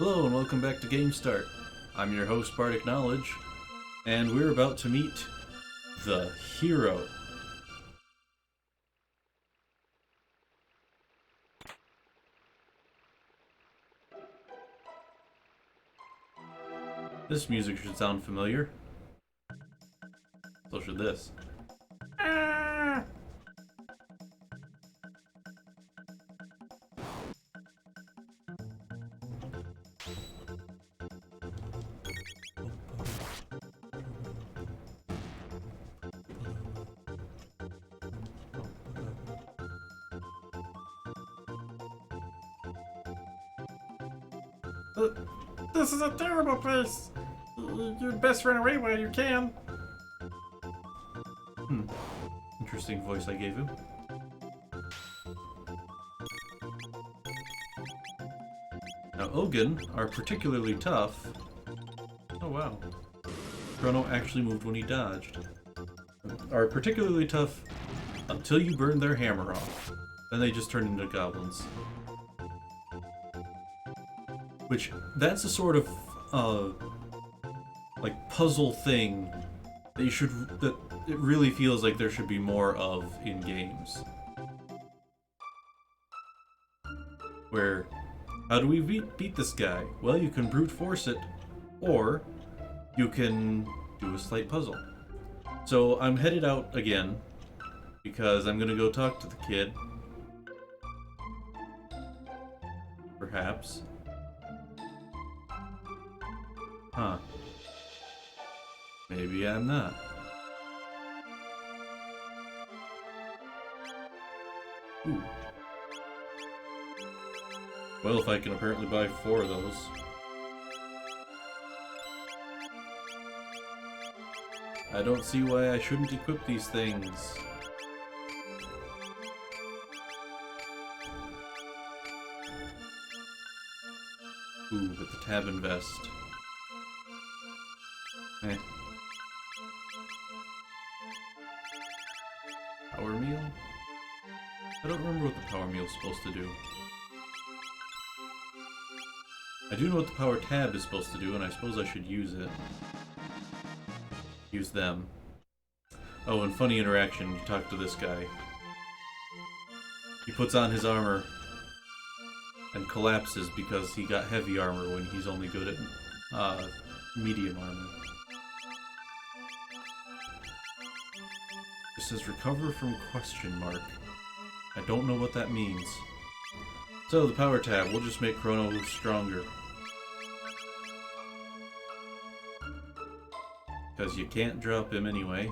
Hello and welcome back to Game Start. I'm your host Bardic Knowledge, and we're about to meet the hero. This music should sound familiar. So should this. Ah! This is a terrible place. You'd best run away while you can. Interesting voice I gave him. Now, Ogun are particularly tough. Oh wow. Chrono actually moved when he dodged. Are particularly tough until you burn their hammer off. Then they just turn into goblins. Which, that's a sort of, like, puzzle thing that it really feels like there should be more of in games. Where, how do we beat this guy? Well, you can brute force it, or you can do a slight puzzle. So I'm headed out again, because I'm gonna go talk to the kid. Perhaps. Huh. Maybe I'm not. Ooh. Well, if I can apparently buy 4 of those. I don't see why I shouldn't equip these things. Ooh, but the tab invest. Eh. Power meal? I don't remember what the power meal is supposed to do. I do know what the power tab is supposed to do, and I suppose I should use it. Use them. Oh, and funny interaction, you talk to this guy. He puts on his armor and collapses because he got heavy armor when he's only good at medium armor. It says recover from question mark. I don't know what that means. So the power tab, we'll just make Chrono stronger. Because you can't drop him anyway.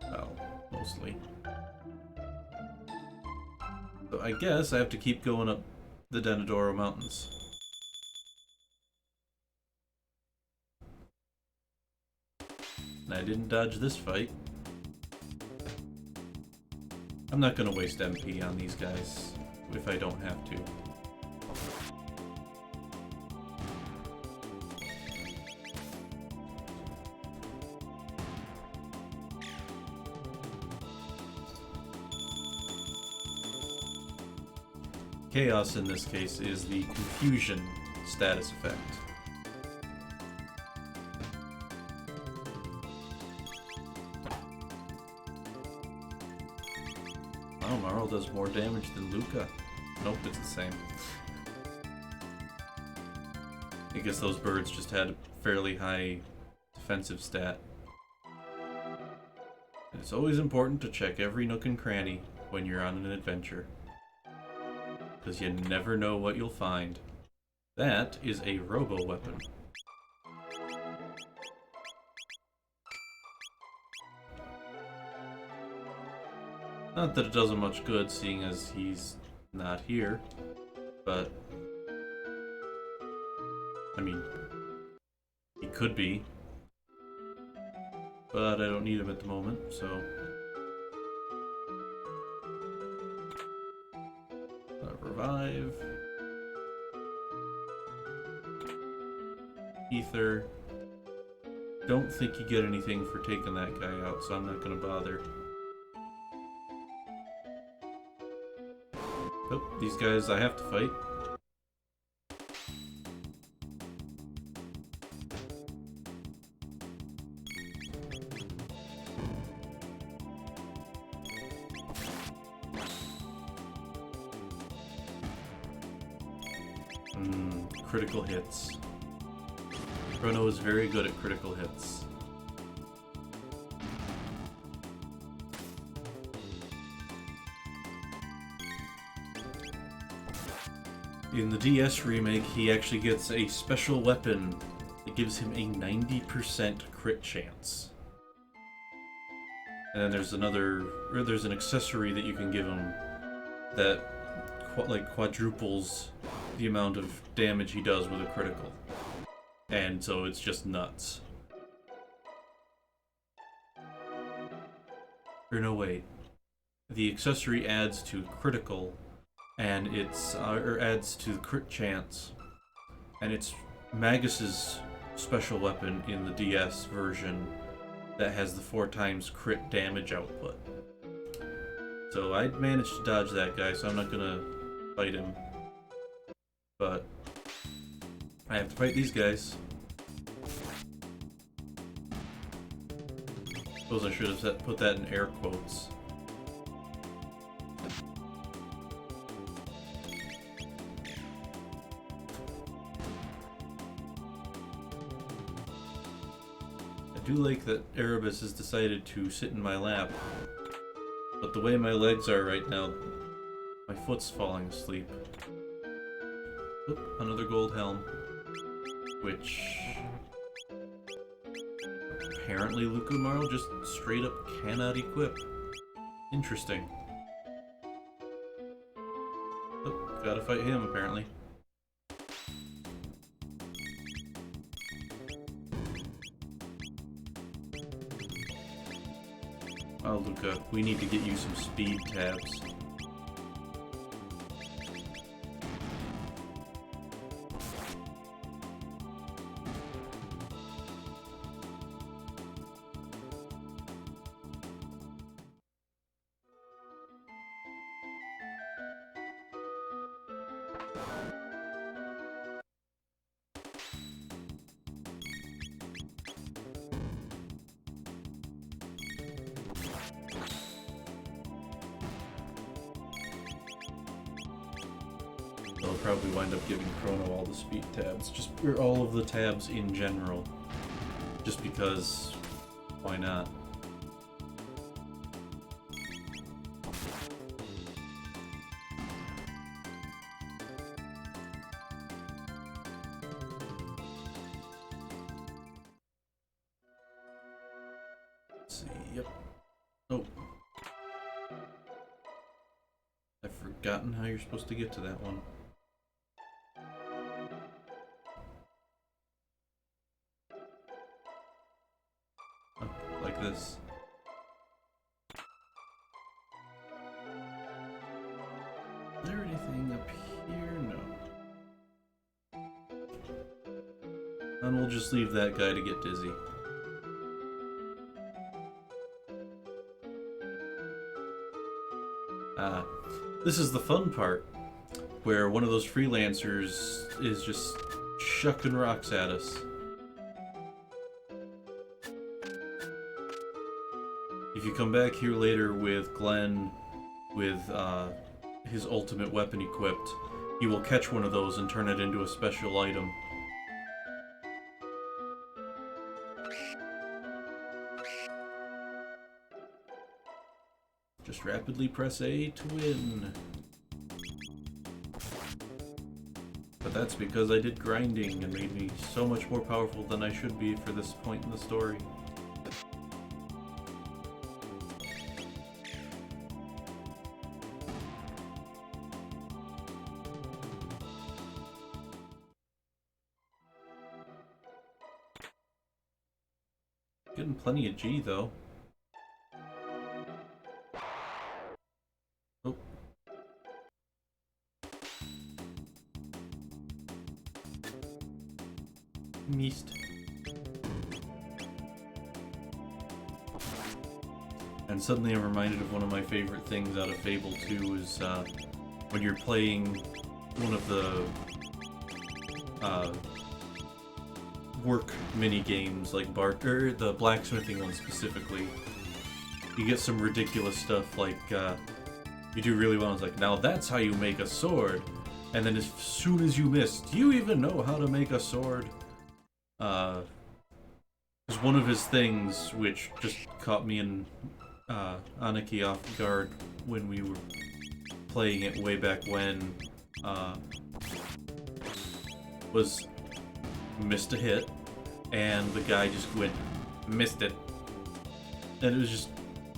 Well, mostly. So I guess I have to keep going up the Denadoro Mountains. And I didn't dodge this fight. I'm not gonna waste MP on these guys if I don't have to. Chaos in this case is the confusion status effect. Oh, Marl does more damage than Luca. Nope, it's the same. I guess those birds just had a fairly high defensive stat. And it's always important to check every nook and cranny when you're on an adventure, because you never know what you'll find. That is a robo-weapon. Not that it does him much good, seeing as he's not here, but I mean, he could be, but I don't need him at the moment, so revive. Ether. Don't think you get anything for taking that guy out, so I'm not gonna bother. Oh, these guys I have to fight. Critical hits. Chrono is very good at critical hits. In the DS remake, he actually gets a special weapon that gives him a 90% crit chance. And then there's there's an accessory that you can give him that quadruples the amount of damage he does with a critical. And so it's just nuts. Or no, wait. The accessory adds to critical, and it's or adds to the crit chance, and it's Magus's special weapon in the DS version that has the 4 times crit damage output. So I managed to dodge that guy, so I'm not gonna fight him. But I have to fight these guys. Suppose I should have put that in air quotes. I do like that Erebus has decided to sit in my lap, but the way my legs are right now, my foot's falling asleep. Oop, another gold helm, which apparently Lukumaru just straight up cannot equip. Interesting. Oh, gotta fight him apparently. Oh, Luca, we need to get you some speed tabs. I'll probably wind up giving Chrono all the speed tabs, or all of the tabs in general, just because, why not? Let's see, yep. Oh. I've forgotten how you're supposed to get to that one. Like this. Is there anything up here? No. And we'll just leave that guy to get dizzy. This is the fun part, where one of those freelancers is just shucking rocks at us. If you come back here later with Glenn, with his ultimate weapon equipped, he will catch one of those and turn it into a special item. Just rapidly press A to win. But that's because I did grinding and made me so much more powerful than I should be for this point in the story. Getting plenty of G though. Oh. Missed. And suddenly I'm reminded of one of my favorite things out of Fable 2 is when you're playing one of the work mini games like the blacksmithing one specifically. You get some ridiculous stuff like you do really well. It's like, now that's how you make a sword. And then as soon as you miss, do you even know how to make a sword? Was one of his things, which just caught me and Aniki off guard when we were playing it way back when, was missed a hit, and the guy just went, missed it. And it was just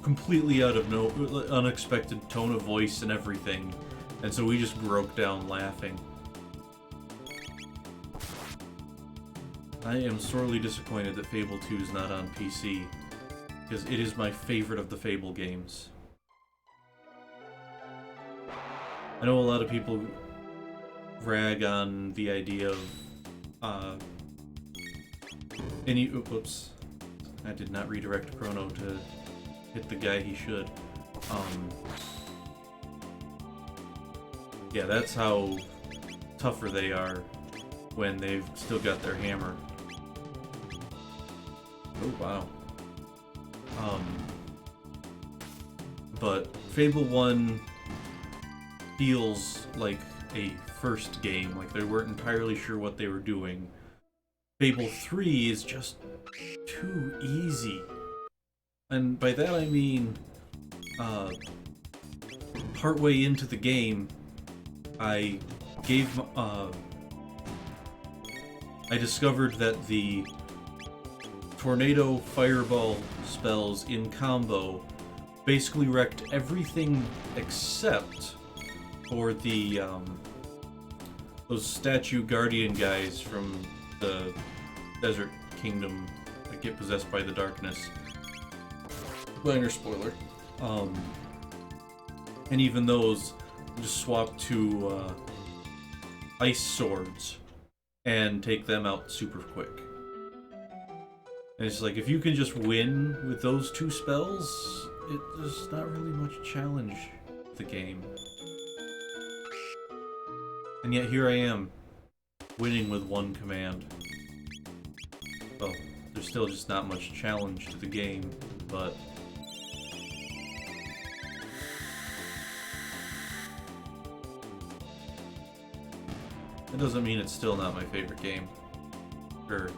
completely out of no unexpected tone of voice and everything. And so we just broke down laughing. I am sorely disappointed that Fable 2 is not on PC, because it is my favorite of the Fable games. I know a lot of people rag on the idea of oops, I did not redirect Chrono to hit the guy he should. Yeah, that's how tougher they are when they've still got their hammer. Oh, wow. But Fable 1 feels like a first game, like they weren't entirely sure what they were doing. Fable 3 is just too easy. And by that I mean, partway into the game, I discovered that the tornado fireball spells in combo basically wrecked everything except for the those statue guardian guys from the Desert Kingdom that get possessed by the darkness. Minor spoiler. And even those just swap to ice swords and take them out super quick. And it's like, if you can just win with those two spells, there's not really much challenge with the game. And yet here I am, winning with one command. Well, there's still just not much challenge to the game, but it doesn't mean it's still not my favorite game. Sure.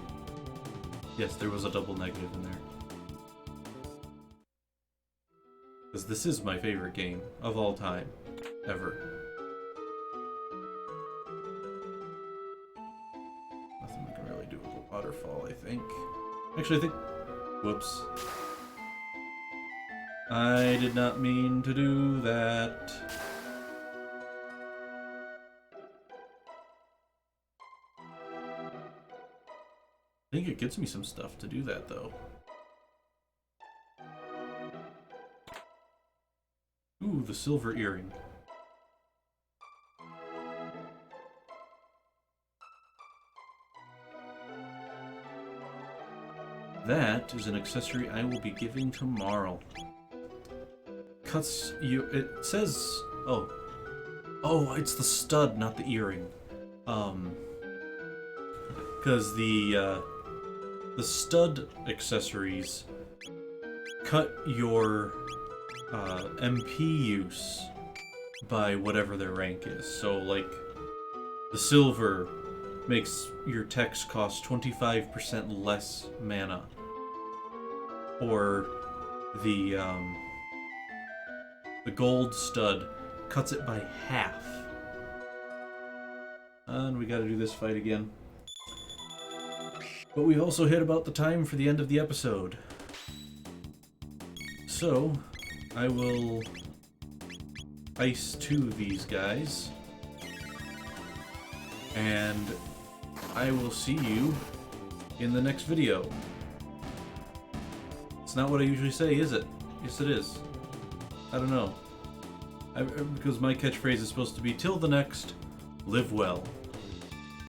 Yes, there was a double negative in there. Because this is my favorite game of all time. Ever. Nothing we can really do with the waterfall, I think. Actually, I think... Whoops. I did not mean to do that. I think it gets me some stuff to do that, though. Ooh, the silver earring. That is an accessory I will be giving tomorrow. Cuts you... It says... Oh. Oh, it's the stud, not the earring. Because the stud accessories cut your MP use by whatever their rank is. So, like, the silver makes your text cost 25% less mana. Or the gold stud cuts it by half. And we gotta do this fight again. But we've also hit about the time for the end of the episode. So, I will ice 2 of these guys. And I will see you in the next video. It's not what I usually say, is it? Yes, it is. I don't know. Because my catchphrase is supposed to be, till the next, live well.